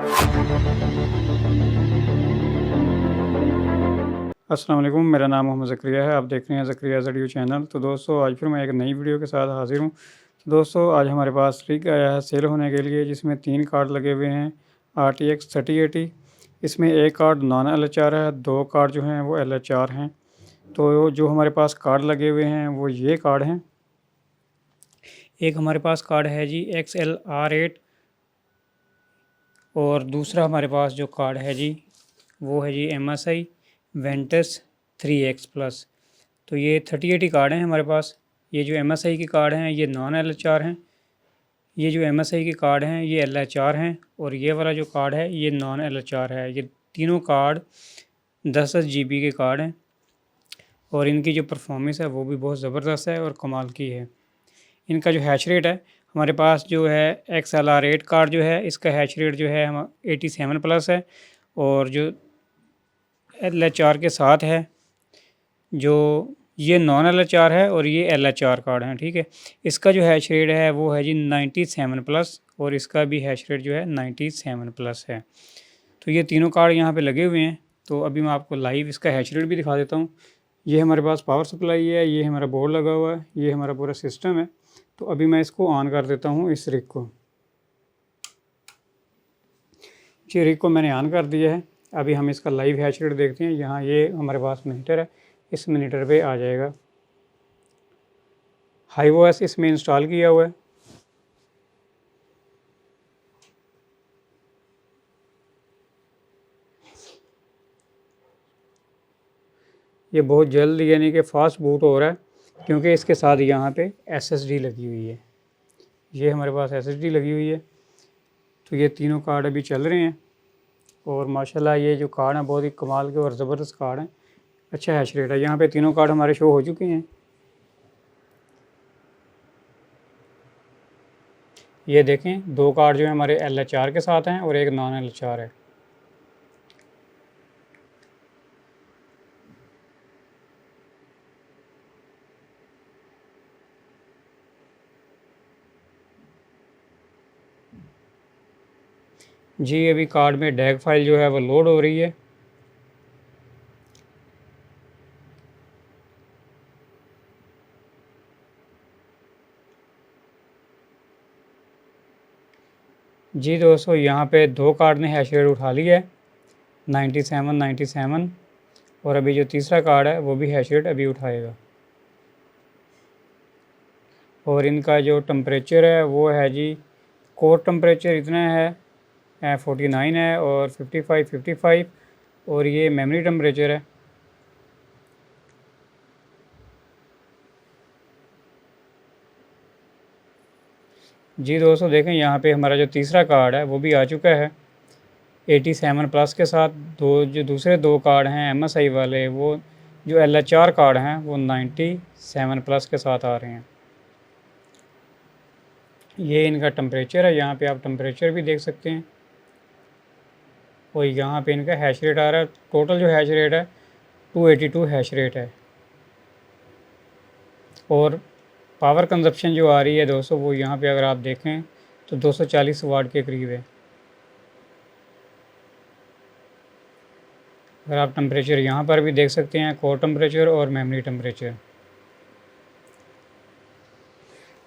अस्सलाम वालेकुम, मेरा नाम मोहम्मद ज़करिया है। आप देख रहे हैं ज़करिया ज़डियो चैनल। तो दोस्तों, आज फिर मैं एक नई वीडियो के साथ हाज़िर हूँ। तो दोस्तों, आज हमारे पास रिग आया है सेल होने के लिए, जिसमें 3 कार्ड लगे हुए हैं RTX 3080। इसमें एक कार्ड नॉन LHR है, 2 कार्ड जो हैं वो LHR हैं। तो जो हमारे पास कार्ड लगे हुए हैं वो ये कार्ड हैं। एक हमारे पास कार्ड है जी XLR8 और दूसरा हमारे पास जो कार्ड है जी वो है जी MSI Ventus 3X प्लस। तो ये 3080 कार्ड हैं हमारे पास। ये जो MSI की कार्ड हैं ये नॉन LHR हैं। ये जो MSI की कार्ड हैं ये LHR हैं और ये वाला जो कार्ड है ये नॉन LHR है। ये तीनों कार्ड 10 GB के कार्ड हैं और इनकी जो परफॉर्मेंस है वो भी बहुत ज़बरदस्त है और कमाल की है। इनका जो हैश रेट है हमारे पास जो है XLR8 कार्ड जो है इसका हैश रेट जो है 87 प्लस है और जो LHR के साथ है जो ये नॉन LHR है और ये LHR कार्ड हैं, ठीक है। इसका जो हैश रेट है वो है जी 97 प्लस और इसका भी हैश रेट जो है 97 प्लस है। तो ये तीनों कार्ड यहाँ पे लगे हुए हैं। तो अभी मैं आपको लाइव इसका हैश रेट भी दिखा देता हूँ। ये हमारे पास पावर सप्लाई है, ये हमारा बोर्ड लगा हुआ है, ये हमारा पूरा सिस्टम है। तो अभी मैं इसको ऑन कर देता हूँ इस रिग को। जी, रिग को मैंने ऑन कर दिया है। अभी हम इसका लाइव हैश रेट देखते हैं। यहाँ ये हमारे पास मॉनिटर है, इस मॉनिटर पे आ जाएगा। HiveOS इसमें इंस्टॉल किया हुआ है। ये बहुत जल्द यानी कि फ़ास्ट बूट हो रहा है क्योंकि इसके साथ यहाँ पे SSD लगी हुई है। ये हमारे पास SSD लगी हुई है। तो ये तीनों कार्ड अभी चल रहे हैं और माशाल्लाह ये जो कार्ड हैं बहुत ही कमाल के और ज़बरदस्त कार्ड हैं। अच्छा हैश रेट है। यहाँ पे तीनों कार्ड हमारे शो हो चुके हैं। ये देखें, 2 कार्ड जो है हमारे LHR के साथ हैं और एक नॉन LHR है। जी, अभी कार्ड में डैग फाइल जो है वो लोड हो रही है। जी दोस्तों, यहाँ पे 2 कार्ड ने हैश रेट उठा लिया है 97 और अभी जो तीसरा कार्ड है वो भी हैश रेट अभी उठाएगा। और इनका जो टेम्परेचर है वो है जी, कोर टेम्परेचर इतना है 49 है और 55 और ये मेमोरी टेम्परेचर है। जी दोस्तों, देखें यहाँ पे हमारा जो तीसरा कार्ड है वो भी आ चुका है 87 प्लस के साथ। जो दूसरे 2 कार्ड हैं MSI वाले, वो जो LHR कार्ड हैं वो 97 प्लस के साथ आ रहे हैं। ये इनका टेम्परेचर है, यहाँ पे आप टेम्परेचर भी देख सकते हैं और यहाँ पे इनका हैश रेट आ रहा है। टोटल जो हैश रेट है 282 हैश रेट है और पावर कंजप्शन जो आ रही है दोस्तों वो यहाँ पे अगर आप देखें तो 240 वाट के करीब है। अगर आप टेम्परेचर यहाँ पर भी देख सकते हैं, कोर टेम्परेचर और मेमोरी टेम्परेचर।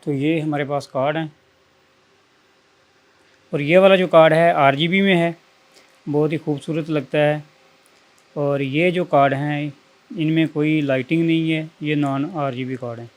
तो ये हमारे पास कार्ड हैं और ये वाला जो कार्ड है RGB में है, बहुत ही खूबसूरत लगता है। और ये जो कार्ड हैं इनमें कोई लाइटिंग नहीं है, ये नॉन RGB कार्ड हैं।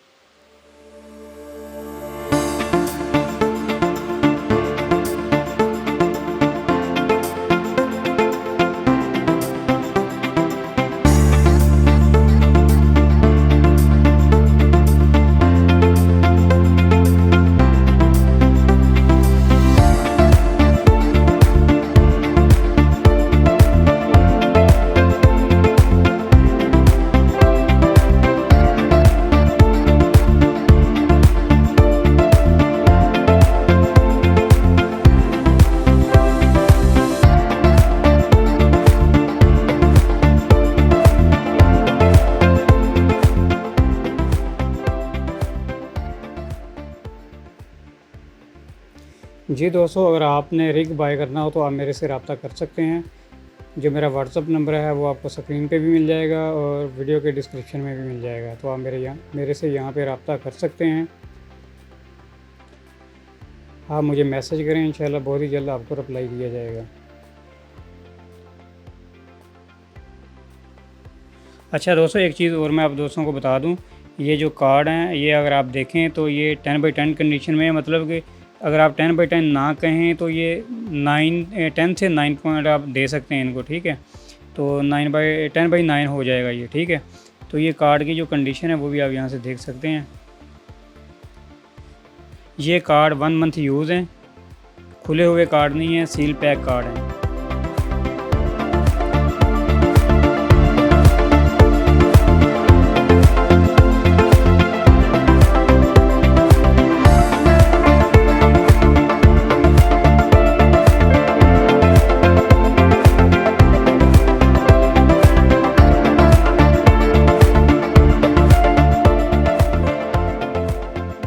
जी दोस्तों, अगर आपने रिग बाय करना हो तो आप मेरे से रब्ता कर सकते हैं। जो मेरा व्हाट्सअप नंबर है वो आपको स्क्रीन पे भी मिल जाएगा और वीडियो के डिस्क्रिप्शन में भी मिल जाएगा, तो आप मेरे से यहाँ पे रब्ता कर सकते हैं। आप मुझे मैसेज करें, इंशाल्लाह बहुत ही जल्द आपको रिप्लाई दिया जाएगा। अच्छा दोस्तों, एक चीज़ और मैं आप दोस्तों को बता दूं, ये जो कार्ड हैं ये अगर आप देखें तो ये 10/10 कंडीशन में है। मतलब कि अगर आप 10/10 ना कहें तो ये 10 से 9 पॉइंट आप दे सकते हैं इनको, ठीक है। तो 10/9 हो जाएगा ये, ठीक है। तो ये कार्ड की जो कंडीशन है वो भी आप यहाँ से देख सकते हैं। ये कार्ड 1 मंथ यूज़ हैं, खुले हुए कार्ड नहीं है, सील पैक कार्ड है।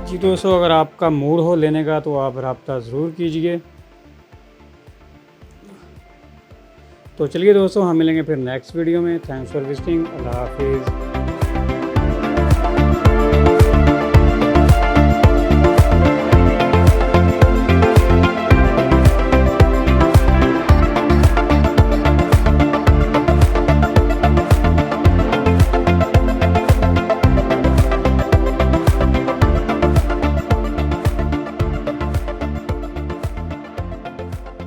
जी दोस्तों, अगर आपका मूड हो लेने का तो आप रब्ता ज़रूर कीजिए। तो चलिए दोस्तों, हम मिलेंगे फिर नेक्स्ट वीडियो में। Thanks for visiting. अल्लाह हाफिज़।